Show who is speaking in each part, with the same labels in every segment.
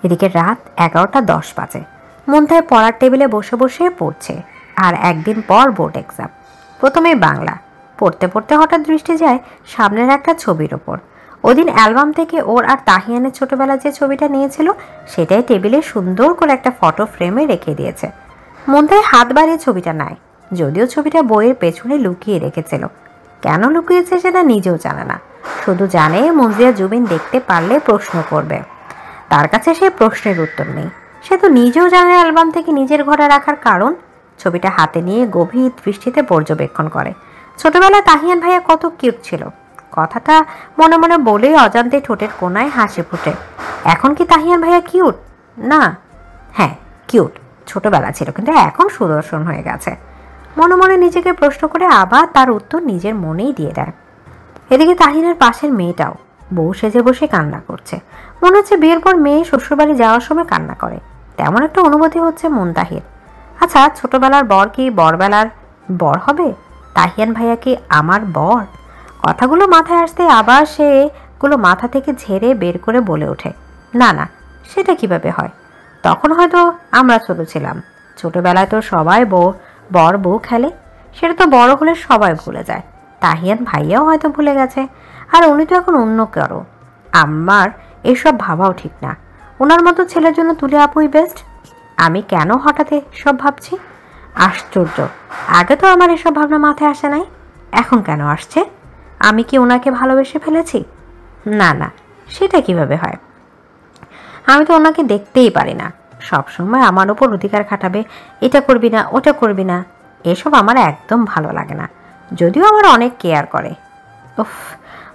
Speaker 1: এদিকে রাত 11:10 বাজে। মুন্তাহি পড়ার টেবিলে বসে বসে পড়ছে। আর একদিন পর বোর্ড এক্সাম। প্রথমে বাংলা পড়তে পড়তে হঠাৎ দৃষ্টি যায় সামনের একটা ছবির ওপর। ওদিন অ্যালবাম থেকে ওর আর তাহিয়ানের ছোটবেলা যে ছবিটা নিয়েছিল সেটাই টেবিলে সুন্দর করে একটা ফটো ফ্রেমে রেখে দিয়েছে। মুন্তাহি হাত বাড়িয়ে ছবিটা নেয়, যদিও ছবিটা বইয়ের পেছনে লুকিয়ে রেখেছিল। কেন লুকিয়েছে সেটা নিজেও জানে না, শুধু জানে মুনজিয়া জুবিন দেখতে পারলে প্রশ্ন করবে। তার কাছে সেই প্রশ্নের উত্তর নেই। সে তো নিজেও জানে অ্যালবাম থেকে নিজের ঘরে রাখার কারণ। ছবিটা হাতে নিয়ে গভীর দৃষ্টিতে পর্যবেক্ষণ করে। ছোটবেলায় তাহিয়ান ভাইয়া কত কিউট ছিল, কথাটা মনে মনে বলেই অজান্তে ঠোঁটের কোনায় হাসি ফুটে। এখন কি তাহিয়ান ভাইয়া কিউট? না, হ্যাঁ কিউট ছোটবেলা ছিল, কিন্তু এখন সুদর্শন হয়ে গেছে। মনে মনে নিজেকে প্রশ্ন করে আবার তার উত্তর নিজের মনেই দিয়ে দেয়। এদিকে তাহিনের পাশের মেয়েটাও বউ সেজে বসে কান্না করছে। মনে হচ্ছে বিয়ের পর মেয়ে শ্বশুরবাড়ি যাওয়ার সময় কান্না করে, তেমন একটা অনুভূতি হচ্ছে মুনতাহির। আচ্ছা, ছোটবেলার বর কি বড়বেলার বর হবে? তাহিয়ান ভাইয়া কি আমার বর? কথাগুলো মাথায় আসতে আবার সেগুলো মাথা থেকে ঝেড়ে বের করে বলে ওঠে, না না, সেটা কিভাবে হয়? তখন হয়তো আমরা ছোট ছিলাম। ছোটবেলায় তো সবাই বর বউ খেলে, সেটা তো বড় হলে সবাই ভুলে যায়। তাহিয়ান ভাইয়াও হয়তো ভুলে গেছে। আর উনি তো এখন অন্য কারো। আমার এসব ভাবাও ঠিক না। ওনার মতো ছেলের জন্য তুলে আপুই বেস্ট। আমি কেন হঠাৎ সব ভাবছি? আশ্চর্য, আগে তো আমার এসব ভাবনা মাথায় আসে নাই, এখন কেন আসছে? আমি কি ওনাকে ভালোবেসে ফেলেছি? না না, সেটা কিভাবে হয়? আমি তো ওনাকে দেখতেই পারি না। সবসময় আমার ওপর অধিকার খাটাবে, এটা করবি না ওটা করবি না, এসব আমার একদম ভালো লাগে না। যদিও আমার অনেক কেয়ার করে। উফ,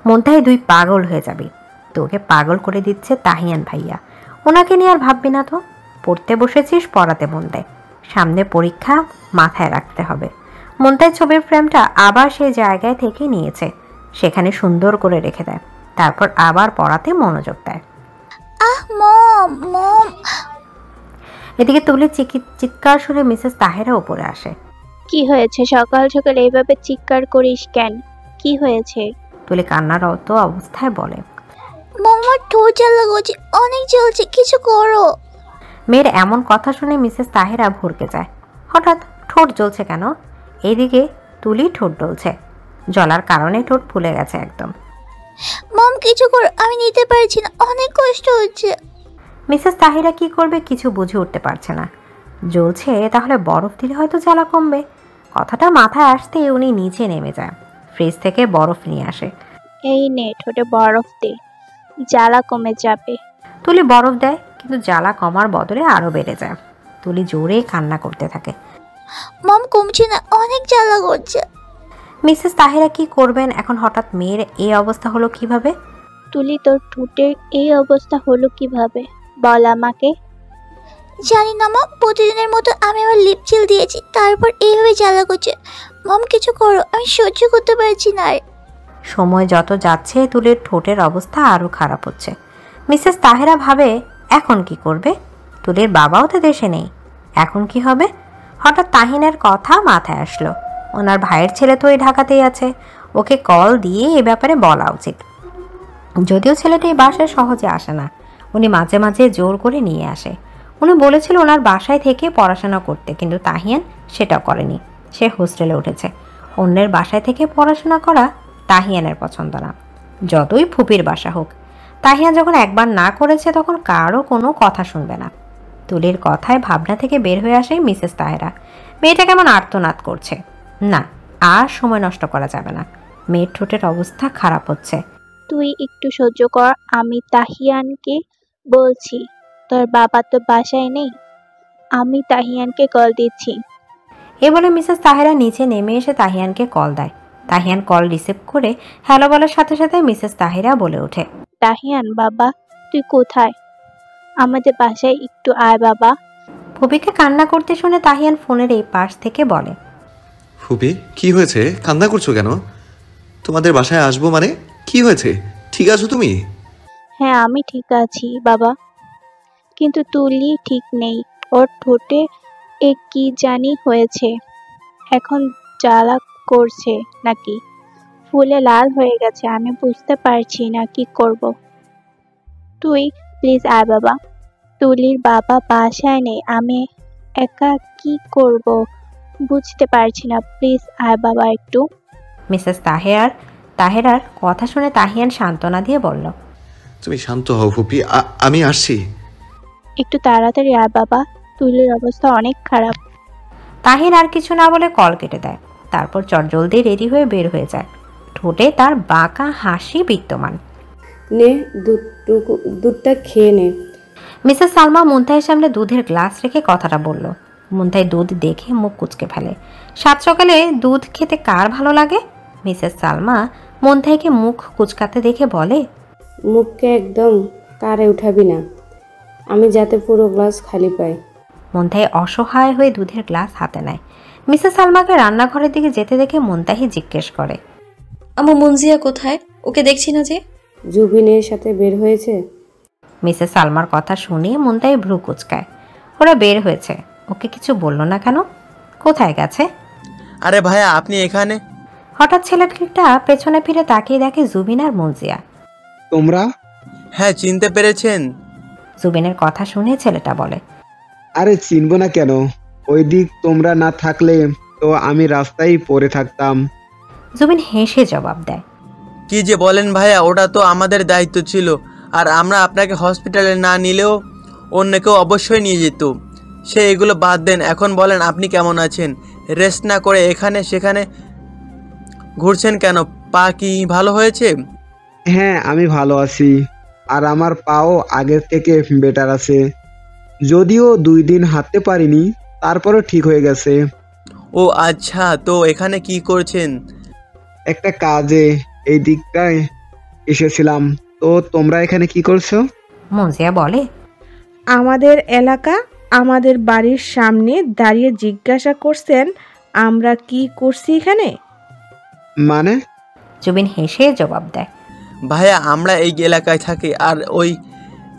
Speaker 1: মনটাই দুই পাগল হয়ে যাবি। তোকে পাগল করে দিচ্ছে তাহিয়ান ভাইয়া। ওনাকে নিয়ে আর ভাববি না তো। পড়তে বসেছিস, পড়াতে মন দেয়। সামনে পরীক্ষা, মাথায় রাখতে হবে। মনটায় ছবির ফ্রেমটা আবার সেই জায়গায় থেকে নিয়েছে, সেখানে সুন্দর করে রেখে দেয়। তারপর আবার পড়াতে মনোযোগ দেয়।
Speaker 2: মম মম।
Speaker 1: এদিকে তুলি চিৎকার শুনে মিসেস তাহেরা উপরে আসে।
Speaker 2: কি হয়েছে? সকাল সকাল এইভাবে চিৎকার করিস কেন? কি হয়েছে?
Speaker 1: তুলি কান্নারত অবস্থায় বলে,
Speaker 2: মামার ঠোঁট জ্বালা করছে, অনেক জ্বলছে, কিছু করো।
Speaker 1: মেয়ের এমন কথা শুনে মিসেস তাহেরা ভরকে যায়। হঠাৎ ঠোঁট জ্বলছে কেন? এইদিকে তুলি ঠোঁট জ্বলছে, জ্বলার কারণে ঠোঁট ফুলে গেছে একদম।
Speaker 2: মম কিছু করো, আমি নিতে পারছি না, অনেক কষ্ট হচ্ছে।
Speaker 1: মিসেস তাহেরা কি করবে কিছু বুঝে উঠতে পারছে না। জ্বলছে, তাহলে বরফ দিলে হয়তো জ্বালা কমবে। কথাটা মাথায় আসতেই উনি নিচে নেমে যায়, ফ্রিজ থেকে বরফ নিয়ে আসে।
Speaker 2: এই নে, ঠোঁটে বরফ দে, জ্বালা কমে যাবে।
Speaker 1: তুলি বরফ দেয়, কিন্তু জ্বালা কমার বদলে আরো বেড়ে যায়। তুলি জোরে কান্না করতে থাকে।
Speaker 2: মম কমছে না, অনেক জ্বালা করছে।
Speaker 1: মিসেস তাহেরা কি করবেন এখন? হঠাৎ মেয়ের এই অবস্থা হলো কিভাবে?
Speaker 2: তুলি, তোর ঠোঁটের এই অবস্থা হলো কিভাবে বল আমাকে। জানি না মম, প্রতিদিনের মতো আমি আমার লিপ চিল দিয়েছি, তারপর এইভাবে জ্বালা করছে। মম কিছু করো, আমি সহ্য করতে পারছি না।
Speaker 1: সময় যত যাচ্ছে তুলির ঠোঁটের অবস্থা আরো খারাপ হচ্ছে। মিসেস তাহেরা ভাবে, এখন কি করবে? তুলির বাবাও তো দেশে নেই, এখন কি হবে? হঠাৎ তাহিনের কথা মাথায় আসলো। ওনার ভাইয়ের ছেলে তো ওই ঢাকাতেই আছে, ওকে কল দিয়ে এ ব্যাপারে বলা উচিত। যদিও ছেলেটি এই বাসায় সহজে আসে না, উনি মাঝে মাঝে জোর করে নিয়ে আসে। উনি বলেছিল ওনার বাসায় থেকে পড়াশোনা করতে, কিন্তু তাহিয়ান সেটাও করেনি। সে হোস্টেলে উঠেছে। অন্যের বাসায় থেকে পড়াশোনা করা তাহিয়ানের পছন্দ না, যতই ফুপির বাসা হোক। তাহিয়ান যখন একবার না করেছে তখন কারও কোনো কথা শুনবে না। তুলির কথায় ভাবনা থেকে বের হয়ে আসে মিসেস তাহেরা। মেয়েটা কেমন আর্তনাদ করছে। না, আর সময় নষ্ট করা যাবে না। মেয়ের ঠোঁটের অবস্থা খারাপ হচ্ছে।
Speaker 2: তুই একটু সহ্য কর, আমি তাহিয়ানকে বলছি। তোর বাবা তো বাসায় নেই, আমি তাহিয়ানকে কল দিচ্ছি।
Speaker 1: এ বলে মিসেস তাহেরা নিচে নেমে এসে তাহিয়ানকে কল দেয়। তাহিয়ান কল রিসিভ করে হ্যালো বলার সাথে সাথে মিসেস তাহেরা বলে ওঠে,
Speaker 2: তাহিয়ান বাবা, তুই কোথায়? আমাদের বাসায় একটু আয় বাবা।
Speaker 1: ফুপিকে কান্না করতে শুনে তাহিয়ান ফোনের এই পাশ থেকে বলে,
Speaker 3: ফুপি কি হয়েছে? কান্না করছো কেন? তোমাদের বাসায় আসবো মানে? কি হয়েছে? ঠিক আছো তুমি?
Speaker 2: হ্যাঁ আমি ঠিক আছি বাবা, কিন্তু তুলি ঠিক নেই। ওর ঠোঁটে কি জানি হয়েছে, এখন জ্বালা করছে নাকি ফুলে লাল হয়ে গেছে, আমি বুঝতে পারছি না কি করব। তুই প্লিজ আয় বাবা। তুলির বাবা বাসায় নেই, আমি একা কি করব বুঝতে পারছি না। প্লিজ আয় বাবা একটু।
Speaker 1: মিসেস তাহেরার কথা শুনে তাহিয়ান সান্ত্বনা দিয়ে বলল,
Speaker 3: তুমি শান্ত হও ফুপি, আমি আসছি।
Speaker 2: একটু তাড়াতাড়ি আয় বাবা, তুলির অবস্থা অনেক খারাপ।
Speaker 1: তাহির আর কিছু না বলে কল কেটে দেয়। তারপর চটজলদি রেডি হয়ে বের হয়ে যায়। ঠোঁটে তার বাঁকা হাসি বিদ্যমান।
Speaker 4: নে দুধটা খেয়ে নে।
Speaker 1: মিসেস সালমা মুনতাহির সামনে দুধের গ্লাস রেখে কথাটা বলল। মুনতাহি দুধ দেখে মুখ কুঁচকে ফেলে। সাত সকালে দুধ খেতে কার ভালো লাগে? মিসেস সালমা মুনতাহিকে মুখ কুঁচকাতে দেখে বলে,
Speaker 4: মুখকে একদম কারে উঠাবি না, আমি যাতে পুরো গ্লাস খালি পাই।
Speaker 1: মুনতাহি অসহায় হয়ে দুধের গ্লাস হাতে নেয়। মিসেস সালমাকে রান্নাঘরের দিকে যেতে দেখে মুনতাহি জিজ্ঞেস করে,
Speaker 5: আমার মুনজিয়া কোথায়? ওকে দেখছি না যে।
Speaker 4: জুবিনের সাথে বের হয়েছে।
Speaker 1: মিসেস সালমার কথা শুনে মুনতাহি ভ্রু কুঁচকায়। ওরা বের হয়েছে, ওকে কিছু বলল না কেন? কোথায় গেছে?
Speaker 6: আরে ভাইয়া আপনি এখানে?
Speaker 1: হঠাৎ ছেলেটা পেছনে ফিরে তাকিয়ে দেখে জুবিন আর মুনজিয়া।
Speaker 7: তোমরা?
Speaker 6: হ্যাঁ, চিনতে পেরেছেন?
Speaker 1: জুবিনের কথা শুনে ছেলেটা বলে,
Speaker 7: আরে চিনব না কেন, ওই দিক তোমরা না থাকলে তো আমি রাস্তায় পড়ে থাকতাম।
Speaker 1: জুবিন হেসে জবাব দেয়,
Speaker 6: কি যে বলেন ভাইয়া, ওটা তো আমাদের দায়িত্ব ছিল। আর আমরা আপনাকে হসপিটালে না নিলেও অন্য কেউ অবশ্যই নিয়ে যেত। সে এগুলো বাদ দেন, এখন বলেন আপনি কেমন আছেন? রেস্ট না করে এখানে সেখানে ঘুরছেন কেন? পা কি ভালো হয়েছে?
Speaker 7: হ্যাঁ আমি ভালো আছি, আর আমার পাও আগের থেকে বেটার আছে। যদিও 2 দিন হাঁটতে পারিনি, তারপরও ঠিক হয়ে গেছে।
Speaker 6: ও আচ্ছা, তো এখানে কি করছেন?
Speaker 7: একটা কাজে এই দিকটায় এসেছিলাম। তো তোমরা এখানে কি করছো?
Speaker 1: মুনজিয়া বলে,
Speaker 8: আমাদের এলাকা, আমাদের বাড়ির সামনে দাঁড়িয়ে জিজ্ঞাসা করছেন আমরা কি করছি এখানে?
Speaker 7: মানে?
Speaker 1: জুবিন হেসে জবাব দেয়,
Speaker 6: ভাইয়া আমরা এই এলাকায় থাকি, আর ওই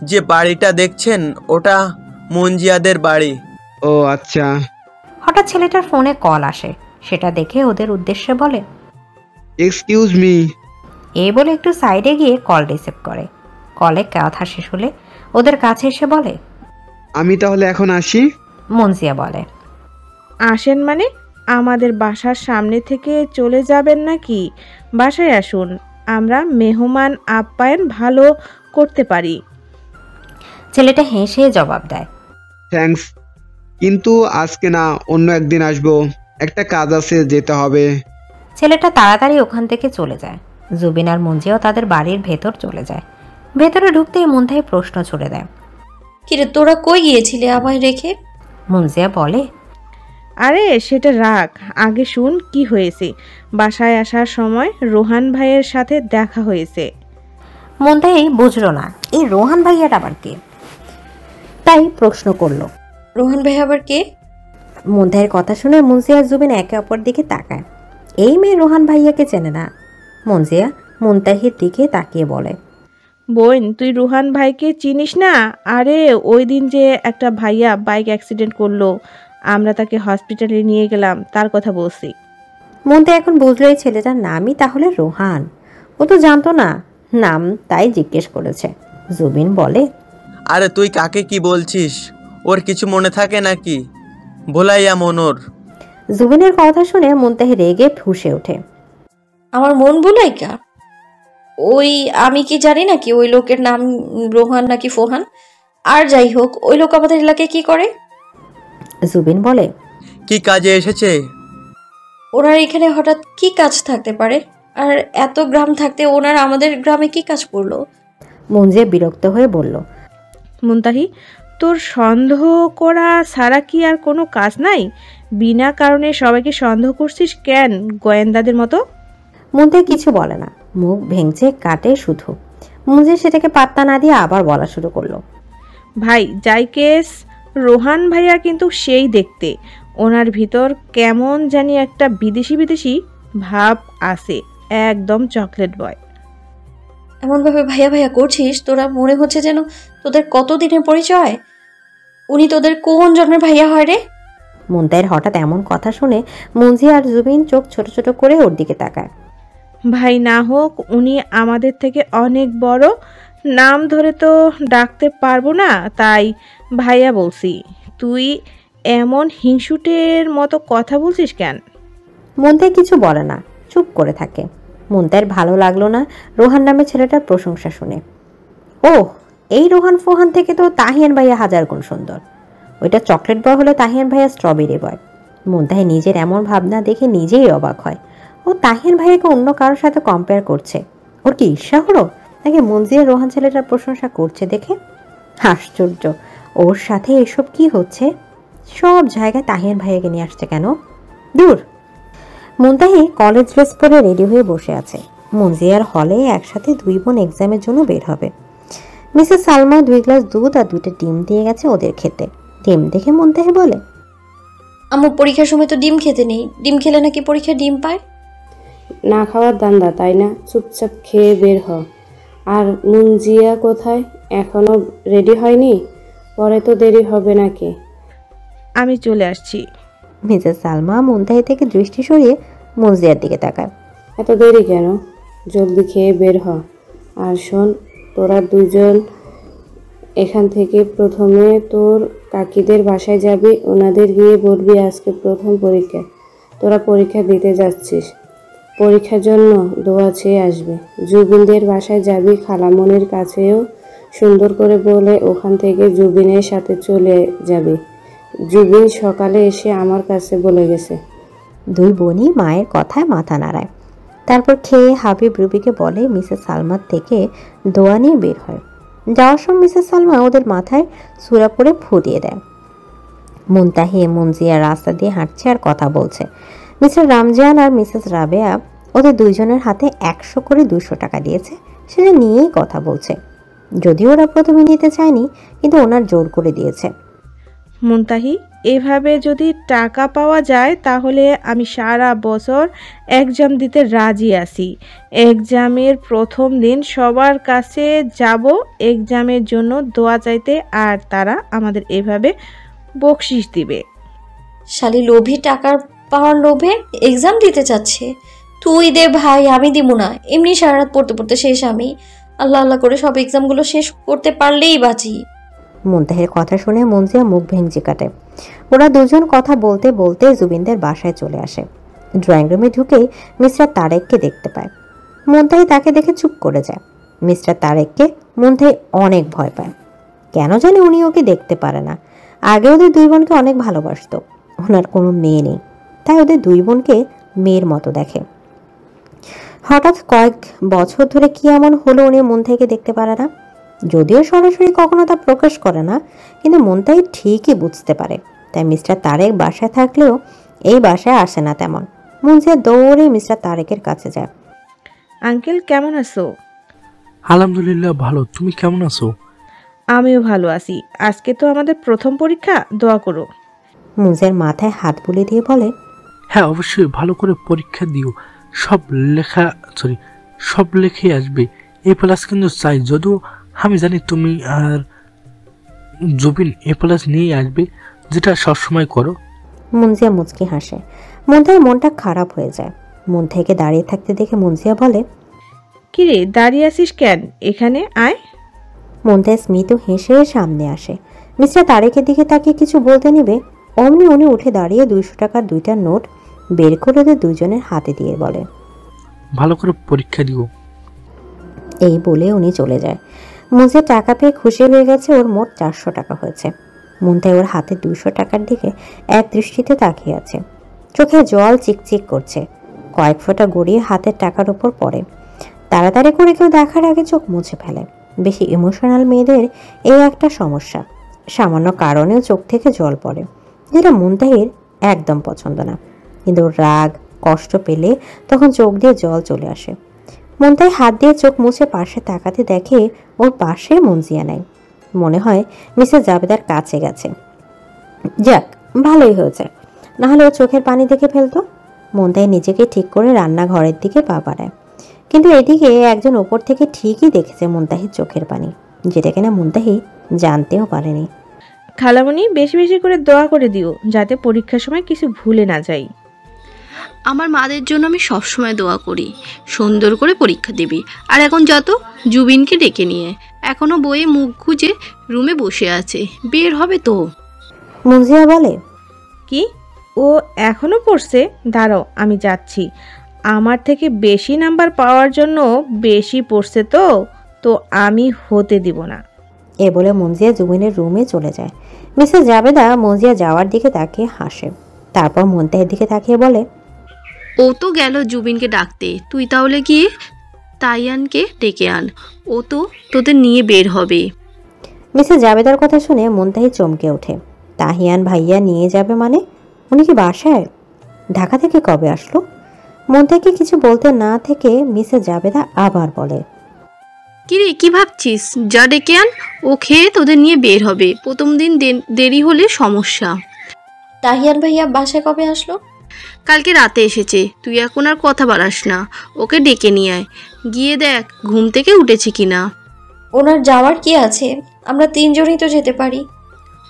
Speaker 6: যে বাড়িটা দেখছেন ওটা মঞ্জিয়াদের বাড়ি।
Speaker 7: ও আচ্ছা।
Speaker 1: হঠাৎ ছেলেটার ফোনে কল আসে। সেটা দেখে ওদের উদ্দেশ্যে বলে,
Speaker 7: এক্সকিউজ মি।
Speaker 1: এই বলে একটু সাইডে গিয়ে কল রিসিভ করে। কলে কথা শেষ হলে ওদের কাছে এসে বলে,
Speaker 7: আমি তাহলে এখন আসি।
Speaker 1: মুনজিয়া বলে,
Speaker 8: আসেন মানে আমাদের বাসার সামনে থেকে চলে যাবেন নাকি? বাসায় আসুন, আমরা মেহমান আপ্যায়ন ভালো করতে পারি।
Speaker 1: ছেলেটা হেসে জবাব দেয়,
Speaker 7: থ্যাঙ্কস, কিন্তু আজকে না, অন্য একদিন আসবো, একটা কাজ আছে, যেতে হবে।
Speaker 1: ছেলেটা তাড়াতাড়ি ওখান থেকে চলে যায়। জুবিন আর মুনজিয়াও তাদের বাড়ির ভেতর চলে যায়। ভেতরে ঢুকতেই মুনতাহি প্রশ্ন ছুড়ে দেয়,
Speaker 5: কিরে তোরা কই গিয়েছিলে আমায় রেখে?
Speaker 1: মুনজিয়া বলে,
Speaker 8: আরে সেটা রাখ, আগে শুন কি হয়েছে। বাসায় আসার সময় রোহান ভাইয়ের সাথে দেখা হয়েছে।
Speaker 1: মুনতাহি বুঝলো না এই রোহান ভাইয়াটা আবার কে, তাই প্রশ্ন করলো।
Speaker 5: রোহন ভাই আবার কে?
Speaker 1: মুনতাহির কথা শুনে মুনজিয়া আর জুবিন একে অপর দিকে তাকায়। এই মেয়ে রোহান ভাইয়াকে চেনে না। মুনজিয়া মুনতাহির দিকে তাকিয়ে বলে,
Speaker 8: বোন তুই রোহান ভাইকে চিনিস না? আরে ওই দিন যে একটা ভাইয়া বাইক অ্যাক্সিডেন্ট করলো, আমরা তাকে হসপিটালে নিয়ে গেলাম, তার কথা বলছি।
Speaker 1: মুনতাহি এখন বুঝলো এই ছেলেটার নামই তাহলে রোহান। ও তো জানতো না নাম, তাই জিজ্ঞেস করেছে। জুবিন বলে,
Speaker 6: আরে তুই কাকে কি বলছিস? ওর কিছু মনে থাকে নাকি? ভোলাইয়া মনোর।
Speaker 1: জুবিনের কথা শুনে মুনতাহি রেগে ফুঁসে ওঠে।
Speaker 5: আমার মন বুলাইকা? ওই আমি কি জানি নাকি ওই লোকের নাম রোহান নাকি ফোহান? আর যাই হোক, ওই লোক আমাদের এলাকায় কি করে?
Speaker 1: জুবিন বলে,
Speaker 6: কি কাজে এসেছে?
Speaker 5: ওনার এখানে হঠাৎ কি কাজ থাকতে পারে? আর এত গ্রাম থাকতে ওনার আমাদের গ্রামে কি কাজ পড়লো?
Speaker 1: মুনজিয়া বিরক্ত হয়ে বলল,
Speaker 8: মুনতাহি, তোর সন্দেহ করা ছাড়া কি আর কোনো কাজ নাই? বিনা কারণে সবাইকে সন্দেহ করছিস কেন গোয়েন্দাদের মতো?
Speaker 1: মুনতাহি কিছু বলে না, মুখ ভেঙচে কাটে শুধু। মুনজিয়া সেটাকে পাত্তা না দিয়ে আবার বলা শুরু করলো,
Speaker 8: ভাই যাই কেস, রোহান ভাইয়া কিন্তু সেই দেখতে, ওনার ভিতর কেমন জানি একটা বিদেশি বিদেশি ভাব আছে, একদম চকলেট বয়।
Speaker 5: এমনভাবে ভাইয়া ভাইয়া করছিস, তোরা মনে হচ্ছে যেন তোদের কত দিনের পরিচয়। উনি তোদের কোন জন্মের ভাইয়া হয় রে?
Speaker 1: মুনতাহির হঠাৎ এমন কথা শুনে মুনজিয়া আর জুবিন চোখ ছোট ছোট করে ওর দিকে তাকায়।
Speaker 8: ভাই না হোক, উনি আমাদের থেকে অনেক বড়, নাম ধরে তো ডাকতে পারবো না, তাই ভাইয়া বলছি। তুই এমন হিংসুটের মতো কথা বলছিস কেন?
Speaker 1: মুনতাহি কিছু বলে না, চুপ করে থাকে। মুনতাহির ভালো লাগলো না রোহান নামে ছেলেটার প্রশংসা শুনে। ও, এই রোহান ফোহান থেকে তো তাহিয়ান ভাইয়া হাজার গুণ সুন্দর। ওইটা চকলেট বয় হলে তাহিয়ান ভাইয়া স্ট্রবেরি বয়। মুনতাহি নিজের এমন ভাবনা দেখে নিজেই অবাক হয়। ও তাহিয়ান ভাইয়াকে অন্য কারোর সাথে কম্পেয়ার করছে। ওর কি ঈর্ষা হলো নাকি মঞ্জিয়া রোহান ছেলেটার প্রশংসা করছে দেখে? আশ্চর্য, ওর সাথে এসব কি হচ্ছে? সব জায়গায় তাহিয়ান ভাইয়াকে নিয়ে আসছে কেন? দূর। মুনতাহি কলেজ ড্রেস পরে রেডি হয়ে বসে আছে। মঞ্জিয়ার হলে একসাথে দুই বোন এক্সামের জন্য বের হবে। মিসেস সালমা 2 গ্লাস দুধ আর 2টা ডিম দিয়ে গেছে ওদের খেতে। ডিম দেখে মুনতাহি বলে,
Speaker 5: আম্মু পরীক্ষার সময় তো ডিম খেতে নেই, ডিম খেলে নাকি পরীক্ষায় ডিম পায়।
Speaker 4: না খাওয়ার দান্দা তাই না? চুপচাপ খেয়ে বের হ। আর মুনজিয়া কোথায়? এখনো রেডি হয়নি? পরে তো দেরি হবে নাকি?
Speaker 8: আমি চলে আসছি।
Speaker 1: মিসেস সালমা মুনতাহি থেকে দৃষ্টি সরিয়ে মঞ্জিয়ার দিকে তাকায়।
Speaker 4: এত দেরি কেন? জলদি খেয়ে বের হ। আর শোন, তোরা দুজন এখান থেকে প্রথমে তোর কাকিদের বাসায় যাবি। ওনাদের গিয়ে বলবি আজকে প্রথম পরীক্ষা, তোরা পরীক্ষা দিতে যাচ্ছিস। পরীক্ষার জন্য দোয়া চেয়ে আসবে। জুবিনদের বাসায় যাবি, খালামনির কাছেও সুন্দর করে বলে ওখান থেকে জুবিনের সাথে চলে যাবি। জুবিন সকালে এসে আমার কাছে বলে গেছে।
Speaker 1: দুই বোনই মায়ের কথায় মাথা নাড়ায়। তারপর খেয়ে হাবিব রুবিকে বলে মিসেস সালমার থেকে দোয়া নিয়ে বের হয়। যাওয়ার সময় মিসেস সালমা ওদের মাথায় সূরা পড়ে ফু দিয়ে দেয়। মুনতাহি মঞ্জিয়া রাস্তা দিয়ে হাঁটছে আর কথা বলছে। মিস্টার রামজান আর মিসেস রাবেয়া ওদের দুইজনের হাতে 100 করে 200 টাকা দিয়েছে, সেটা নিয়েই কথা বলছে। যদিও ওরা প্রথমে নিতে চায়নি, কিন্তু ওনার জোর করে দিয়েছে।
Speaker 8: মুনতাহি, এভাবে যদি টাকা পাওয়া যায় তাহলে আমি সারা বছর এক্সাম দিতে রাজি আছি। এক্সামের প্রথম দিন সবার কাছে যাব এক্সামের জন্য দোয়া চাইতে, আর তারা আমাদের এভাবে বকশিশ দিবে।
Speaker 5: শালি লোভী, টাকার পাওয়ার লোভে এক্সাম দিতে চাচ্ছে। তুই দে ভাই, আমি দিব না। এমনি সারা রাত পড়তে পড়তে শেষ আমি। আল্লাহ আল্লাহ করে সব এক্সামগুলো শেষ করতে পারলেই বাঁচি।
Speaker 1: মুনতাহির কথা শুনে মঞ্জিয়া মুখ ভেঙচি কাটে। ওরা দুজন কথা বলতে বলতে জুবিনদের বাসায় চলে আসে। ড্রয়িং রুমে ঢুকেই মিস্টার তারেককে দেখতে পায়। মুনতাহি তাকে দেখে চুপ করে যায়। মিস্টার তারেককে মুনতাহি অনেক ভয় পায়। কেন জানি উনি ওকে দেখতে পারে না। আগে ওদের দুই বোনকে অনেক ভালোবাসতো। ওনার কোনো মেয়ে নেই, তাই ওদের দুই বোনকে মেয়ের মতো দেখে। হঠাৎ কয়েক বছর ধরে কি এমন হলো উনি মুনতাহিকে দেখতে পারে না? যদিও সরাসরি কখনো তা প্রকাশ করে না, কিন্তু মুনতাহি ঠিকই বুঝতে পারে। তাই মিস্টার তারেক বাসায় থাকলেও এই বাসায় আসে না তেমন। মুনজিয়া দৌড়ে মিস্টার তারেকের কাছে যায়।
Speaker 8: আঙ্কেল কেমন আছো?
Speaker 9: আলহামদুলিল্লাহ ভালো, তুমি কেমন আছো?
Speaker 8: আমিও ভালো আছি। আজকে তো আমাদের প্রথম পরীক্ষা, দোয়া করো।
Speaker 1: মুনজিয়ার মাথায় হাত বুলিয়ে দিয়ে বলে,
Speaker 9: হ্যাঁ অবশ্যই, ভালো করে পরীক্ষা দিও। সব লেখে আসবে। এ প্লাস কিন্তু চাই, যদিও আমি জানি তুমি আর জুবিন এ প্লাস নিয়ে আসবে, যেটা সবসময় করো।
Speaker 1: মুনজিয়া মুচকি হাসে। মুনতাহির মনটা খারাপ হয়ে যায়। মুনতাহিকে দাঁড়িয়ে থাকতে দেখে মুনজিয়া বলে,
Speaker 8: কিরে দাঁড়িয়ে আছিস কেন? এখানে আয়।
Speaker 1: মুনতাহি স্মিত হেসে সামনে আসে। মিস্টার তারেকের দিকে তাকে কিছু বলতে নিবে, অমনি উনি উঠে দাঁড়িয়ে 200 টাকার 2টা নোট বের করে ওদের দুজনের হাতে দিয়ে বলে,
Speaker 9: ভালো করে পরীক্ষা দিও।
Speaker 1: এই বলে উনি চলে যায়। মুনজিয়া টাকা পেয়ে খুশি হয়ে গেছে। ওর মোট 400 টাকা হয়েছে। মুনতাহি ওর হাতে 200 টাকার দিকে এক দৃষ্টিতে তাকিয়ে আছে। চোখে জল চিকচিক করছে। কয়েক ফোঁটা গড়িয়ে হাতের টাকার উপর পড়ে। তাড়াতাড়ি করে কেউ দেখার আগে চোখ মুছে ফেলে। বেশি ইমোশনাল মেয়েদের এই একটা সমস্যা, সামান্য কারণেও চোখ থেকে জল পড়ে, যেটা মুনতাহির একদম পছন্দ না। কিন্তু রাগ কষ্ট পেলে তখন চোখ দিয়ে জল চলে আসে। মুনতাহি হাত দিয়ে চোখ মুছে পাশে তাকাতে দেখে ওর পাশে মঞ্জিয়া নাই। মনে হয় মিসেস জাবেদার কাছে গেছে। যাক, ভালোই হয়েছে, নাহলে ও চোখের পানি দেখে ফেলতো। মুনতাহি নিজেকে ঠিক করে রান্নাঘরের দিকে পা বাড়ায়। কিন্তু এদিকে একজন ওপর থেকে ঠিকই দেখেছে মুনতাহির চোখের পানি, যেটা কিনা মুনতাহি জানতেও পারেনি।
Speaker 8: খালামণি, বেশি বেশি করে দোয়া করে দিও যাতে পরীক্ষার সময় কিছু ভুলে না যাই।
Speaker 10: আমার মাদের জন্য আমি সবসময় দোয়া করি সুন্দর করে পরীক্ষা দিবি। আর এখন যত জুবিনকে ডেকে নিয়ে এখনো বইয়ে মুখ গুজে রুমে বসে আছে, বের হবে তো।
Speaker 1: মুঞ্জিয়া বলে,
Speaker 8: কি ও এখনো পড়ছে? দাঁড়াও আমি যাচ্ছি। আমার থেকে বেশি নাম্বার পাওয়ার জন্য বেশি পড়ছে তো তো আমি হতে দিব না।
Speaker 1: এ বলে মুঞ্জিয়া জুবিনের রুমে চলে যায়। মিসেস জাবেদা মুঞ্জিয়া যাওয়ার দিকে তাকিয়ে হাসে, তারপর মুনতাহির দিকে তাকিয়ে বলে,
Speaker 10: ও তো গেল জুবিনকে ডাকতে, তুই তাহলে গিয়ে তাইয়ানকে ডেকে আন, ও তো তোদের নিয়ে বের হবে।
Speaker 1: মিসেস জাবেদার কথা শুনে মুনতাহি চমকে ওঠে। তাহিয়ান ভাইয়া নিয়ে যাবে মানে? উনি কি বাসায়? ঢাকা থেকে কবে আসলো? মুনতাহিকে কিছু বলতে না থেকে মিসেস জাবেদা আবার বলে,
Speaker 10: কিরে কি ভাবছিস, যা ডেকে আন, ও খেয়ে তোদের নিয়ে বের হবে। প্রথম দিন দেরি হলে সমস্যা।
Speaker 5: তাহিয়ান ভাইয়া বাসায় কবে আসলো?
Speaker 10: কালকে রাতে এসেছে, তুই এখন আর কথা বাড়াস না, ওকে ডেকে নিয়ে আয়। গিয়ে দেখ ঘুম থেকে উঠেছে কিনা।
Speaker 5: ওনার যাওয়ার কি আছে, আমরা 3 জনই তো যেতে পারি।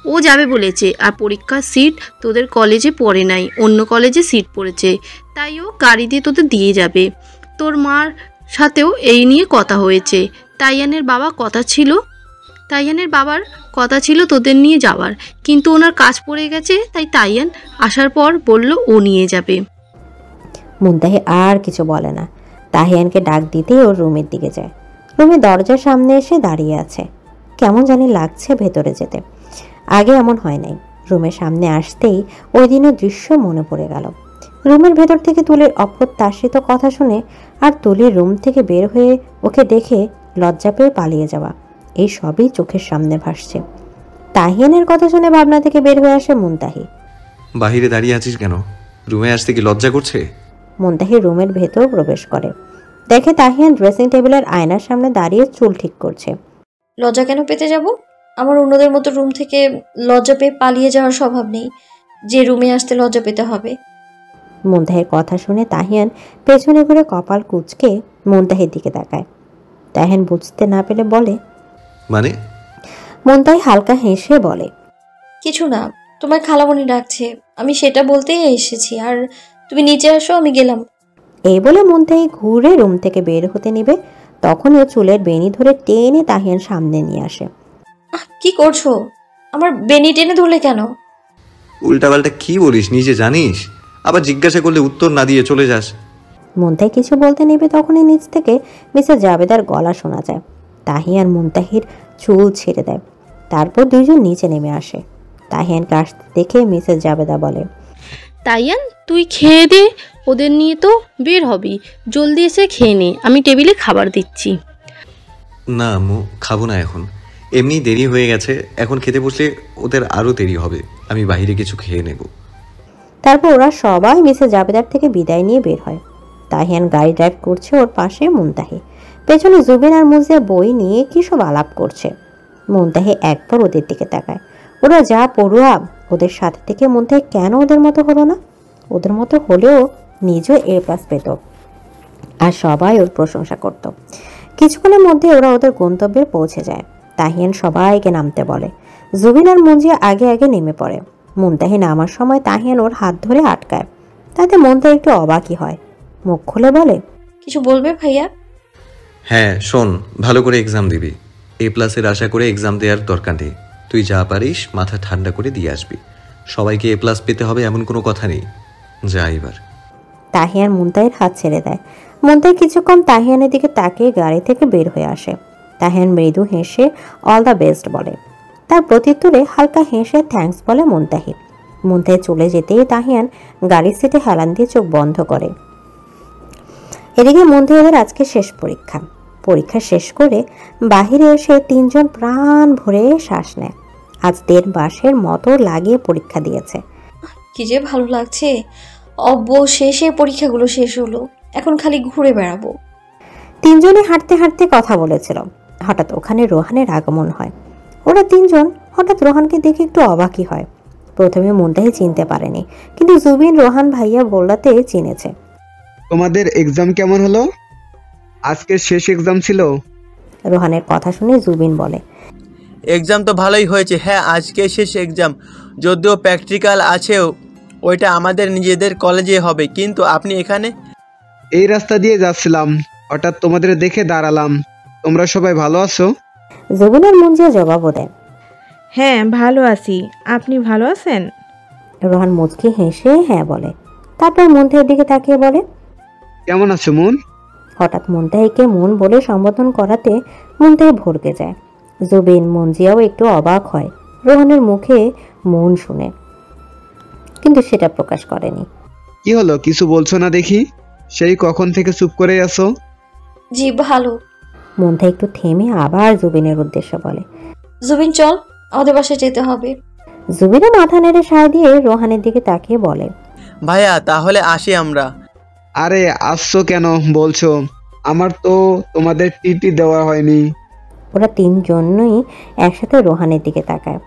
Speaker 10: ও যাবে বলেছে, আর পরীক্ষার সিট তোদের কলেজে পড়ে নাই, অন্য কলেজে সিট পড়েছে, তাই ও গাড়ি দিয়ে তোদের দিয়ে যাবে। তোর মার সাথেও এই নিয়ে কথা হয়েছে। তাইয়ানের বাবার কথা ছিল তোদের নিয়ে যাওয়ার, কিন্তু ওনার কাজ পড়ে গেছে, তাই তাইয়ান আসার পর বলল ও নিয়ে যাবে।
Speaker 1: মুনতাহি আর কিছু বলে না। তাহিয়ানকে ডাক দিতেই ওর রুমের দিকে যায়। রুমের দরজার সামনে এসে দাঁড়িয়ে আছে। কেমন জানি লাগছে ভেতরে যেতে, আগে এমন হয় নাই। রুমের সামনে আসতেই ওই দিনের দৃশ্য মনে পড়ে গেল। রুমের ভেতর থেকে তুলির অপ্রত্যাশিত কথা শুনে আর তুলির রুম থেকে বের হয়ে ওকে দেখে লজ্জা পেয়ে পালিয়ে যাওয়া, এই সবই চোখের সামনে ভাসছে। তাহিয়ানের কথা শুনে ভাবনা থেকে বের হয়ে আসে মুনতাহি।
Speaker 3: বাহিরে দাঁড়িয়ে আছিস কেন? রুমে আসতে কি লজ্জা করছে?
Speaker 1: মুনতাহি রুমের ভেতর প্রবেশ করে, দেখে তাহিয়ান ড্রেসিং টেবিলের আয়নার সামনে দাঁড়িয়ে চুল ঠিক করছে।
Speaker 5: লজ্জা কেন পেতে যাব? আমার অন্যদের মতো রুম থেকে লজ্জা পেয়ে পালিয়ে যাওয়ার স্বভাব নেই যে রুমে আসতে লজ্জা পেতে হবে।
Speaker 1: মুনতাহির কথা শুনে তাহিয়ান পেছনে ঘুরে কপাল কুঁচকে মুনতাহির দিকে তাকায়। তাহিয়ান বুঝতে না পেরে বলে,
Speaker 3: মানে?
Speaker 1: মুনতাহি হালকা হেসে বলে,
Speaker 5: কিছু না, তোমার খালামণি ডাকছে, আমি সেটা বলতেই এসেছি। আর তুমি নিচে আসো, আমি গেলাম।
Speaker 1: এই বলে মুনতাহি ঘুরে রুম থেকে বের হতে নিবে, তখনই ও চুলের বেনি ধরে টেনে তাহিয়ান সামনে নিয়ে আসে।
Speaker 5: কি করছো? আমার বেনি টেনে ধরলে কেন?
Speaker 3: উল্টাপাল্টা কি বলিস নিজে জানিস, আবার জিজ্ঞাসা করলে উত্তর না দিয়ে চলে যাস।
Speaker 1: মুনতাহি কিছু বলতে নেবে তখনই নিচ থেকে মিসেস জাবেদার গলা শোনা যায়। তাহিয়ান মুনতাহির চুল ছেড়ে দেয়, তারপর দুইজন নিচে নেমে আসে। তাহিয়ানকে আসতে দেখে মিসেস জাবেদা বলে,
Speaker 10: তাইয়ান তুই খেয়ে দে, ওদের নিয়ে তো বের হবি, জলদি এসে খেয়ে নে, আমি টেবিলে খাবার দিচ্ছি।
Speaker 3: না আম্মু, খাবো না এখন, এমনি দেরি হয়ে গেছে, এখন খেতে বসলে ওদের আরও দেরি হবে, আমি বাইরে কিছু খেয়ে নেব।
Speaker 1: তারপর ওরা সবাই মিসেস জাবেদার থেকে বিদায় নিয়ে বের হয়। তাহিয়ান গাড়ি ড্রাইভ করছে, ওর পাশে মুনতাহি, পেছনে জুবিন আর মুজিয়া বই নিয়ে কি সব আলাপ করছে। মুনতাহি একবার ওদের দিকে তাকায়। ওরা যা পড়ুয়া, ওদের সাথে থেকে মুনতাহি কেন ওদের মতো হলো না? ওদের মতো হলেও নিজেও A+ পেত, আর সবাই ওর প্রশংসা করত। কিছুক্ষণের মধ্যে ওরা ওদের গন্তব্যে পৌঁছে যায়। তাহিয়ান সবাইকে নামতে বলে। জুবিন আর মুজিয়া আগে আগে নেমে পড়ে। মুনতাহি নামার সময় তাহিয়ান ওর হাত ধরে আটকায়, তাতে মুনতাহি একটু অবাকই হয়। মুখ খুলে বলে,
Speaker 5: কিছু বলবে ভাইয়া?
Speaker 3: হ্যাঁ শোন, ভালো করে এক্সাম দিবি, A+ আশা করে এক্সাম দেওয়ার দরকার নেই। তুই যা পারিস মাথা ঠান্ডা করে দিয়ে আসবি, সবাইকে A+ পেতে হবে এমন কোনো কথা নেই। যা এবার।
Speaker 1: তাহিয়ান মুনতাহির হাত ছেড়ে দেয়। মুনতাহি কিছুক্ষণ তাহিয়ানের দিকে তাকিয়ে গাড়ি থেকে বের হয়ে আসে। তাহিয়ান মৃদু হেসে অল দ্য বেস্ট বলে, তার প্রত্যুত্তরে হালকা হেসে থ্যাঙ্কস বলে মুনতাহি। মুনতাহি চলে যেতেই তাহিয়ান গাড়ির সিটে হেলান দিয়ে চোখ বন্ধ করে। এদিকে মুনতাহিদের আজকে শেষ পরীক্ষা। পরীক্ষা শেষ করে বাহিরে এসে 3 জন প্রাণ ভরে শ্বাস নেয়। আজ 1.5 মাসের মতো লাগিয়ে পরীক্ষা দিয়েছে।
Speaker 5: কি যে ভালো লাগছে, অবশেষে পরীক্ষাগুলো শেষ হলো, এখন খালি ঘুরে বেড়াবো।
Speaker 1: 3 জনই হাঁটতে হাঁটতে কথা বলেছিল। হঠাৎ ওখানে রোহানের আগমন হয়। ওরা 3 জন হঠাৎ রোহানকে দেখে একটু অবাকই হয়। প্রথমে মুনতাহি চিনতে পারেনি, কিন্তু জুবিন রোহান ভাইয়া বললাতে চিনেছে।
Speaker 7: তোমাদের এক্সাম কেমন হলো? আজকে শেষ এক্সাম ছিল।
Speaker 1: রোহানের কথা শুনে জুবিন বলে,
Speaker 6: এক্সাম তো ভালোই হয়েছে। হ্যাঁ, আজকে শেষ এক্সাম, যদিও প্র্যাকটিক্যাল আছেও, ওইটা আমাদের নিজেদের কলেজে হবে। কিন্তু আপনি এখানে?
Speaker 7: এই রাস্তা দিয়ে যাচ্ছিলাম, হঠাৎ তোমাদের দেখে দাঁড়ালাম। তোমরা সবাই ভালো আছো?
Speaker 1: জুবিন আর মুঞ্জিয়া জবাবও দেন।
Speaker 8: হ্যাঁ ভালো আছি, আপনি ভালো আছেন?
Speaker 1: রোহান মুচকি হেসে হ্যাঁ বলে, তারপর মুনতাহির দিকে তাকিয়ে বলে,
Speaker 7: কেমন আছো মুন?
Speaker 1: হঠাৎ মুনতাহিকে মুন বলে সম্বোধন করাতে মুনতাহি ভরকে যায়। জুবিন মুঞ্জিয়াও একটু অবাক হয় রোহানের মুখে মুন শুনে, কিন্তু সেটা প্রকাশ করেনি।
Speaker 7: কি হলো, কিছু বলছো না দেখি? সেই কখন থেকে চুপ করে আছো?
Speaker 5: জি ভালো।
Speaker 1: মুনতাহি একটু থেমে আবার জুবিনের উদ্দেশ্যে বলে,
Speaker 5: জুবিন চল, আমাদের বাসায় যেতে হবে।
Speaker 1: জুবিনা মাথা নেড়ে সায় দিয়ে রোহানের দিকে তাকিয়ে বলে,
Speaker 6: ভাইয়া তাহলে আসি আমরা।
Speaker 7: আরে আসছো কেন বলছো? আমার তো তোমাদের টিটি দেওয়া হয়নি।
Speaker 1: ওরা তিনজনই একসাথে রোহানের দিকে তাকায়।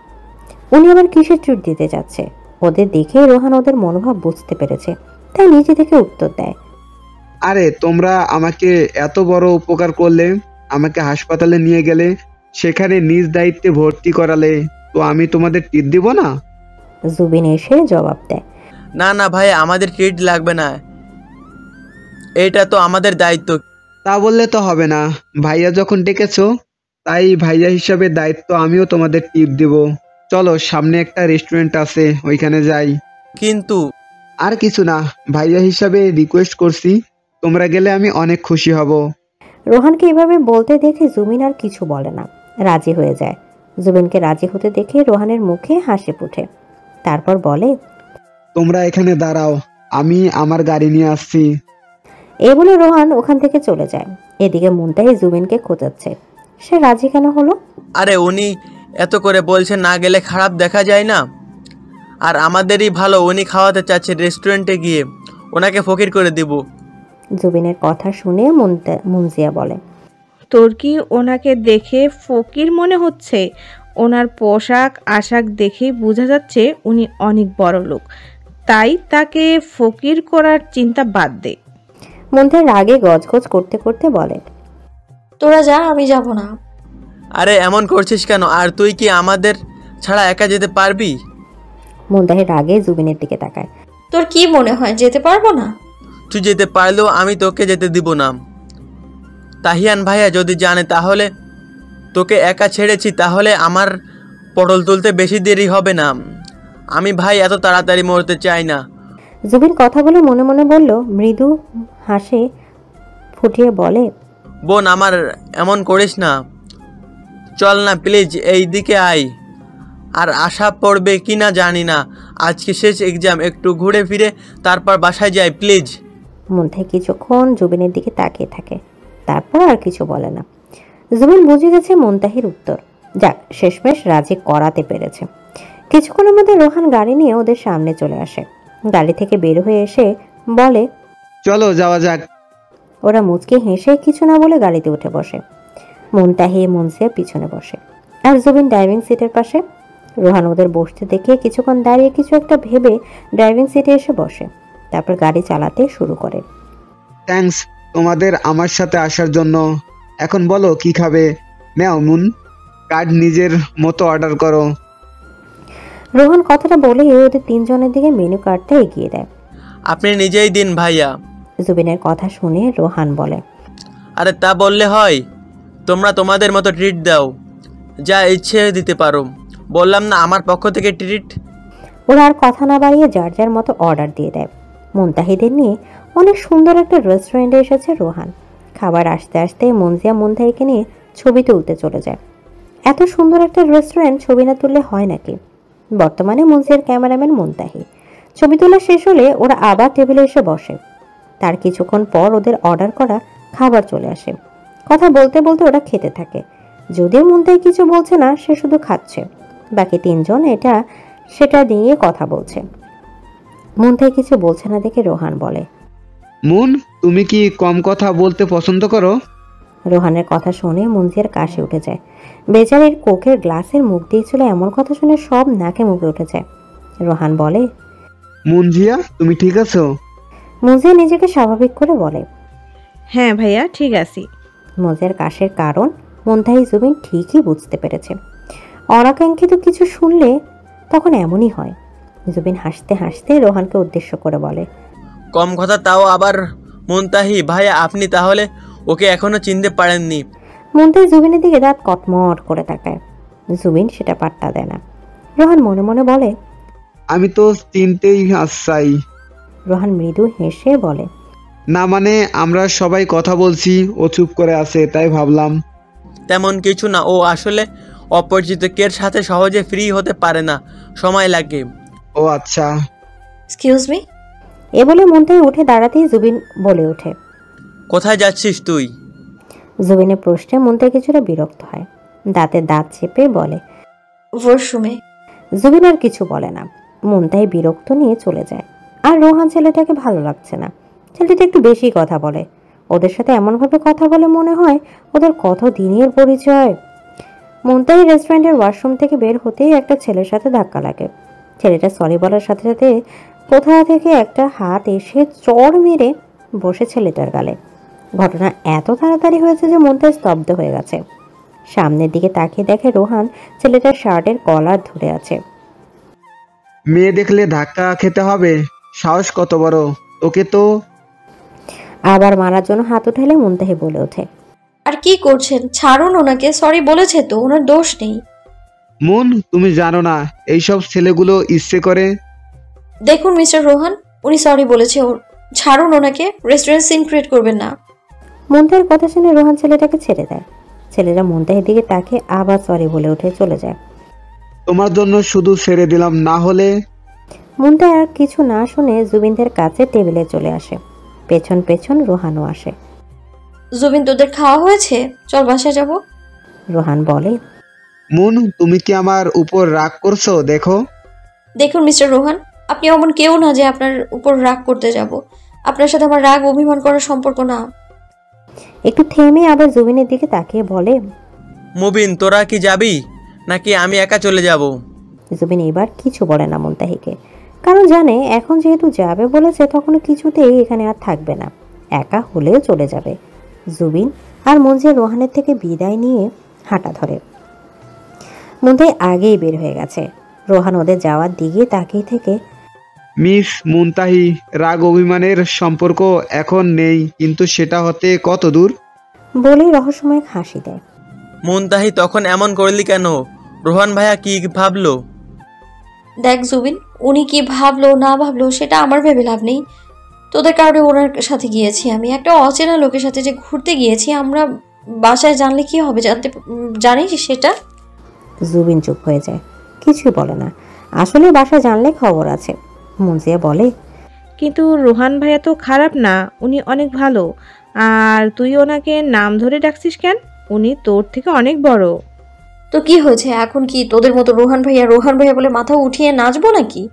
Speaker 1: উনি আবার কিসের চুট দিতে যাচ্ছে? ওদের দেখে রোহান ওদের মনোভাব বুঝতে পেরেছে, তাই নিজে থেকে উত্তর দেয়,
Speaker 7: আরে তোমরা আমাকে এত বড় উপকার করলে, আমাকে হাসপাতালে নিয়ে গেলে, সেখানে নিজ দায়িত্বে ভর্তি করালে, তো আমি তোমাদের টিট দিব না?
Speaker 1: জুবিন এসে জবাব দেয়,
Speaker 6: না না ভাইয়া, আমাদের ট্রিট লাগবে না, এটা তো আমাদের দায়িত্ব।
Speaker 7: তা বললে তো হবে না, ভাইয়া যখন ডেকেছো তাই ভাইয়া হিসাবে দায়িত্ব আমিও তোমাদের টিপ দিব। চলো, সামনে একটা রেস্টুরেন্ট আছে, ওইখানে যাই।
Speaker 6: কিন্তু
Speaker 7: আর কিছু না, ভাইয়া হিসাবে রিকোয়েস্ট করছি, তোমরা গেলে আমি অনেক খুশি হব।
Speaker 1: রোহানকে এভাবে বলতে দেখে জুবিন আর কিছু বলে না, রাজি হয়ে যায়। জুবিনকে রাজি হতে দেখে রোহানের মুখে হাসি ফুটে, তারপর বলে,
Speaker 7: তোমরা এখানে দাঁড়াও, আমি আমার গাড়ি নিয়ে আসছি।
Speaker 1: এই বলে রোহান ওখান থেকে চলে যায়। এদিকে মুনতাহি জুবিনকে খোঁজাচ্ছে, সে রাজি কেন হলো?
Speaker 6: আরে উনি এত করে বলছেন, না গেলে খারাপ দেখা যায় না, আর আমাদেরই ভালো, উনি খাওয়াতে চাচ্ছে রেস্টুরেন্টে গিয়ে, ওনাকে ফকির করে দিব।
Speaker 1: জুবিনের কথা শুনে মুঞ্জিয়া বলে,
Speaker 8: তোর কি ওনাকে দেখে ফকির মনে হচ্ছে? ওনার পোশাক আশাক দেখে বোঝা যাচ্ছে উনি অনেক বড় লোক, তাই তাকে ফকির করার চিন্তা বাদ দে।
Speaker 1: মুনতাহি রাগে গজগজ করতে করতে বলে,
Speaker 5: তোরা যা, আমি যাব না।
Speaker 6: আরে এমন করছিস কেন? আর তুই কি আমাদের ছাড়া একা যেতে পারবি?
Speaker 1: মুনতাহি রাগে জুবিনের দিকে তাকায়,
Speaker 5: তোর কি মনে হয় যেতে পারবো না?
Speaker 6: তুই যেতে পারলেও আমি তোকে যেতে দিব না। তাহিয়ান ভাইয়া যদি জানে তাহলে, তোকে একা ছেড়েছি তাহলে আমার পটল তুলতে বেশি দেরি হবে না। আমি ভাই এত তাড়াতাড়ি মরতে চাই না।
Speaker 1: জুবিন কথাগুলো মনে মনে বলল, মৃদু হাসে ফুটিয়ে বলে,
Speaker 6: বোন আমার এমন করিস না, চল না প্লিজ, এই দিকে আয়। আর আশা পড়বে কি না জানি না, আজকে শেষ এক্সাম, একটু ঘুরে ফিরে তারপর বাসায় যাই প্লিজ।
Speaker 1: মুনতাহি কিছুক্ষণ জুবিনের দিকে তাকিয়ে থাকে, তারপর আর কিছু বলে না। জুবিন বুঝে গেছে মুনতাহির উত্তর, যাক শেষমেশ রাজি করাতে পেরেছে। কিছুক্ষণের মধ্যে রোহান গাড়ি নিয়ে ওদের সামনে চলে আসে। গাড়ি থেকে বের হয়ে এসে বলে,
Speaker 7: চলো যাওয়া যাক।
Speaker 1: ওরা মুচকি হেসে কিছু না বলে গাড়িতে উঠে বসে। মুনতাহি মুনজিয়া পিছনে বসে, আর জুবিন ড্রাইভিং সিটের পাশে। রোহান ওদের বসতে দেখে কিছুক্ষণ দাঁড়িয়ে কিছু একটা ভেবে ড্রাইভিং সিটে এসে বসে, তারপর গাড়ি চালাতে শুরু করে।
Speaker 7: থ্যাঙ্কস তোমাদের আমার সাথে আসার জন্য। এখন বলো কি খাবে? নাও মুন, কার্ড নিজের মতো অর্ডার করো।
Speaker 1: রোহান কথাটা বলে ওদের তিনজনের দিকে মেনু কার্ডটা এগিয়ে দেয়।
Speaker 6: আপনি নিজেই দিন ভাইয়া।
Speaker 1: জুবিনের কথা শুনে রোহান বলে,
Speaker 6: আরে তা বললে হয়? তোমরা তোমাদের মতো ট্রিট দাও, যা ইচ্ছে দিতে পারো। বললাম না আমার পক্ষ থেকে ট্রিট।
Speaker 1: ওরা আর কথা না বাড়িয়ে যার যার মতো অর্ডার দিয়ে দেয়। মুনতাহিদের নিয়ে অনেক সুন্দর একটা রেস্টুরেন্টে এসেছে রোহান। খাবার আসতে আসতে মুনজিয়া মুনতাহিকে নিয়ে ছবি তুলতে চলে যায়। এত সুন্দর একটা রেস্টুরেন্ট ছবি না তুললে হয় নাকি? বর্তমানে মুনজিয়ার ক্যামেরাম্যান মুনতাহি। ছবি তোলা শেষ হলে ওরা আবার টেবিলে এসে বসে। তার কিছুক্ষণ পর ওদের অর্ডার করা খাবার চলে আসে। কথা বলতে বলতে ওরা খেতে থাকে। যদিও মুনতাহি কিছু বলছে না, সে শুধু খাচ্ছে। বাকি তিনজন এটা সেটা নিয়ে কথা বলছে। মুনতাহি কিছু বলছে না দেখে রোহান বলে,
Speaker 7: মুন, তুমি কি কম কথা বলতে পছন্দ করো?
Speaker 1: রোহানের কথা শুনে মুনজিয়ার কাশি উঠে যায়। বেচারির কোকের গ্লাসের মুখ দিয়েছিল, এমন কথা শুনে সব নাকে মুখে উঠে যায়। রোহান বলে,
Speaker 7: মুনজিয়া তুমি ঠিক আছো?
Speaker 1: মুনজিয়া নিজেকে স্বাভাবিক করে বলে,
Speaker 8: হ্যাঁ ভাইয়া ঠিক আছি।
Speaker 1: মুনজিয়ার কাশের কারণ মুনতাহি জুবিন ঠিকই বুঝতে পেরেছে। অনাকাঙ্ক্ষিত কিছু শুনলে তখন এমনই হয়। জুবিন হাসতে হাসতে রোহানকে উদ্দেশ্য করে বলে,
Speaker 6: কম কথা তাও আবার মুনতাহি ভাইয়া, আপনি তাহলে ওকে এখনো চিনতে পারেননি?
Speaker 1: মুনতাহি জুবিনের দিকে দাঁত কটমট করে তাকায়। জুবিন সেটা পাত্তা দেয় না। রোহান মনে মনে বলে,
Speaker 7: আমি তো চিনতেই চাই।
Speaker 1: রোহান মৃদু হেসে বলে,
Speaker 7: না মানে আমরা সবাই কথা বলছি, ও চুপ করে আছে তাই ভাবলাম।
Speaker 6: তেমন কিছু না, ও আসলে অপরিচিত কের সাথে সহজে ফ্রি হতে পারে না, সময় লাগে।
Speaker 7: ও আচ্ছা।
Speaker 5: Excuse me.
Speaker 1: এ বলে মুনতাহি উঠে দাঁড়াতেই জুবিন বলে ওঠে,
Speaker 6: কোথায় যাচ্ছিস তুই?
Speaker 1: জুবিনের প্রশ্নে মুনতাহি কিছুটা বিরক্ত হয়। দাঁতে দাঁত চেপে বলে,
Speaker 5: ওয়াশরুমে।
Speaker 1: জুবিন আর কিছু বলে না। মুনতাহি বিরক্ত নিয়ে চলে যায়। আর রোহান ছেলেটাকে ভালো লাগছে না। ছেলেটা একটু বেশি কথা বলে। ওদের সাথে এমনভাবে কথা বলে মনে হয় ওদের কত দিনের পরিচয়। মুনতাহি রেস্টুরেন্টের ওয়াশরুম থেকে বের হতেই একটা ছেলের সাথে ধাক্কা লাগে। ছেলেটা সরি বলার সাথে সাথে কোথা থেকে একটা হাত এসে চড় মেরে বসে ছেলেটার গালে। ঘটনা এত তাড়াতাড়ি হয়েছে যে মুনতাহি স্তব্ধ হয়ে গেছে। সামনের দিকে তাকিয়ে দেখে রোহান ছেলেটার শার্টের কলার ধরে আছে।
Speaker 7: মেয়ে দেখলে ধাক্কা খেতে হবে? সাহস কত বড়! ওকে তো।
Speaker 1: আবার মারার জন্য হাত উঠালে মুনতাহি বলে ওঠে,
Speaker 5: আর কি করছেন? ছাড়ুন ওনাকে, সরি বলেছে তো, ওনার দোষ নেই।
Speaker 7: মুন, তুমি জানো না এইসব ছেলেগুলো ইচ্ছে করে।
Speaker 5: দেখুন মিস্টার রোহান, উনি সরি বলেছে, ছাড়ুন ওনাকে, রেস্টুরেন্ট সিন ক্রিয়েট করবেন না।
Speaker 1: মুনতাহির কথা শুনে রোহান ছেলেটাকে ছেড়ে দেয়। ছেলেরা মুনতাহির দিকে তাকে আবার সরি বলে উঠে চলে যায়।
Speaker 7: তোমার জন্য শুধু ছেড়ে দিলাম, না হলে।
Speaker 1: মুনতাহি আর কিছু না শুনে জুবিনদের কাছে টেবিলে চলে আসে। পেছন পেছন রোহানও আসে।
Speaker 5: জুবিন, তোদের খাওয়া হয়েছে? চল বাসায় যাব।
Speaker 1: রোহান বলে,
Speaker 7: মুন, তুমি কি আমার উপর রাগ করছো? দেখো।
Speaker 5: দেখুন মিস্টার রোহান, আপনি এমন কেউ না যে আপনার উপর রাগ করতে যাব। আপনার সাথে আমার রাগ অভিমান করার সম্পর্ক না।
Speaker 1: একটু থেমে আবার জুবিনের দিকে তাকিয়ে বলে,
Speaker 6: মুবিন, তোরা কি যাবি নাকি আমি একা চলে যাব?
Speaker 1: জুবিন এবার কিছু বলে না মুনতাহিকে, কারণ জানে এখন যেহেতু যাবে বলেছে তখন কিছুতেই এখানে আর থাকবে না, একা হলেও চলে যাবে। জুবিন আর মঞ্জে রোহানের থেকে বিদায় নিয়ে হাঁটা ধরে। মুনতাহি আগেই বের হয়ে গেছে। রোহান ওদের যাওয়ার দিকে তাকিয়ে থেকে,
Speaker 7: মিস মুনতাহি, রাগ অভিমানের সম্পর্ক এখন নেই, কিন্তু সেটা হতে কত দূর।
Speaker 1: বলেই রহস্যময় হাসি দেয়।
Speaker 6: মুনতাহি, তখন এমন করলি কেন? রোহান ভাইয়া কি ভাবলো?
Speaker 5: দেখ জুবিন, উনি কি ভাবলো না ভাবলো সেটা আমার ভেবে লাভ নেই। তোদের কারণে ওনার সাথে গিয়েছি আমি, একটা অচেনা লোকের সাথে যে ঘুরতে গিয়েছি আমরা। বাসায় জানলে কি হবে, জানিস সেটা?
Speaker 1: জুবিন চুপ হয়ে যায়, কিছুই বলে না। আসলে বাসায় জানলে খবর আছে। মুনজিয়া বলে,
Speaker 8: কিন্তু রোহান ভাইয়া তো খারাপ না, উনি অনেক ভালো। আর তুই ওনাকে নাম ধরে ডাকছিস কেন? উনি তোর থেকে অনেক বড়।
Speaker 5: তো কি হয়েছে, এখন কি তোদের মতো রোহান ভাইয়া বলে মাথা উঠিয়ে নাচবো নাকি?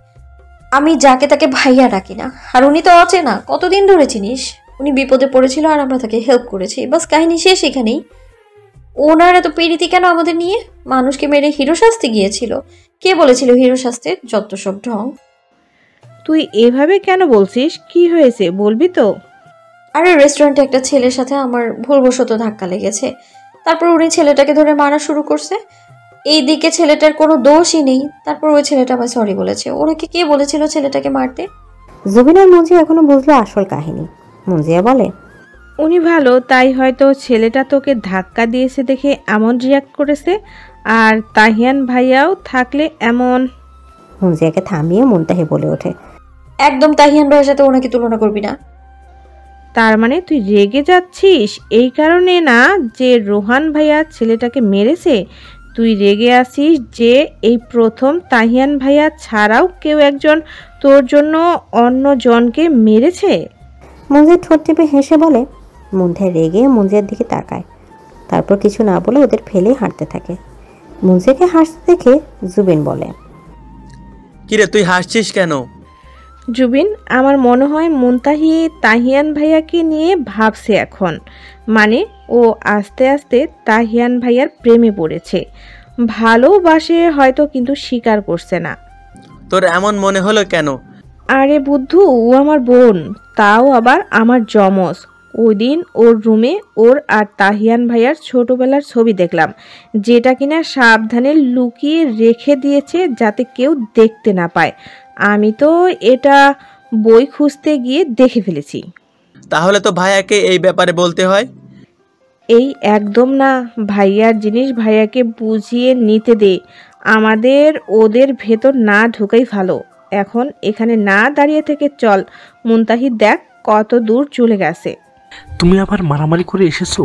Speaker 5: আমি যাকে তাকে ভাইয়া ডাকি না। আর উনি তো অচেনা, কতদিন ধরে চিনিস? উনি বিপদে পড়েছিল আর আমরা তাকে হেল্প করেছি, বাস কাহিনী শেষ এখানেই। ওনার এত পীড়িতি কেন আমাদের নিয়ে? মানুষকে মেরে হিরো শাস্তি গিয়েছিল। কে বলেছিল হিরো শাস্তি? যত সব ঢং।
Speaker 8: তুই এভাবে কেন বলছিস? কি হয়েছে বলবি তো?
Speaker 5: আরে রেস্টুরেন্টে একটা ছেলের সাথে আমার ভুলবশত ধাক্কা লেগেছে। তারপর উনি ছেলেটাকে ধরে মারা শুরু করছে। এই দিকে ছেলেটার কোনো দোষই নেই। তারপর ওই ছেলেটা আমায় সরি বলেছে। ওনাকে কে বলেছিল ছেলেটাকে মারতে?
Speaker 1: জুবিন আর মুনজিয়া এখনো বুঝলো আসল কাহিনী। মুনজিয়া বলে,
Speaker 8: উনি ভালো, তাই হয়তো ছেলেটা তোকে ধাক্কা দিয়েছে দেখে এমন রিয়াক্ট করেছে। আর তাহিয়ান ভাইয়াও থাকলে এমন।
Speaker 1: মুনজিয়াকে থামিয়ে মুনতাহি বলে ওঠে,
Speaker 5: একদম তাহিয়ান ভাইয়ের সাথে ওনাকে তুলনা করবি না।
Speaker 8: তার মানে তুই রেগে যাচ্ছিস এই কারণে না যে রোহান ভাইয়া ছেলেটাকে মেরেছে? তুই রেগে আছিস যে এই প্রথম তাহিয়ান ভাইয়া ছাড়াও কেউ একজন তোর জন্য অন্য জনকে মেরেছে?
Speaker 1: মুনজিয়া ঠোঁট টিপে হেসে বলে। মুনতাহি রেগে মুনজিয়ার দিকে তাকায়, তারপর কিছু না বলে ওদের ফেলে হাঁটতে থাকে। মুনজিয়াকে হাসতে দেখে জুবিন বলে,
Speaker 6: কিরে তুই হাসছিস কেন?
Speaker 8: জুবিন, আমার মনে হয় মুনতাহি তাহিয়ান ভাইয়াকে নিয়ে ভাবছে এখন। মানে ও আস্তে আস্তে তাহিয়ান ভাইয়ার প্রেমে পড়েছে। ভালোবাসে হয়তো, কিন্তু স্বীকার করছে না।
Speaker 6: তোর এমন মনে হলো কেন?
Speaker 8: আরে বুদ্ধু, ও আমার বোন, তাও আবার আমার যমজ। ওই দিন ওর রুমে ওর আর তাহিয়ান ভাইয়ার ছোটবেলার ছবি দেখলাম, যেটা কিনা সাবধানে লুকিয়ে রেখে দিয়েছে যাতে কেউ দেখতে না পায়। আমি তো এটা বই খুঁজতে গিয়ে দেখে ফেলেছি।
Speaker 6: তাহলে তো ভাইয়াকে এই ব্যাপারে বলতে হয়।
Speaker 8: এই একদম না, ভাইয়ার জিনিস ভাইয়াকে বুঝিয়ে নিতে দে। আমাদের ওদের ভেতর না ঢুকাই ভালো। এখন এখানে না দাঁড়িয়ে থেকে চল। মুনতাহি দেখ কত দূর চলে গেছে।
Speaker 9: তুমি আবার মারামারি করে এসেছো?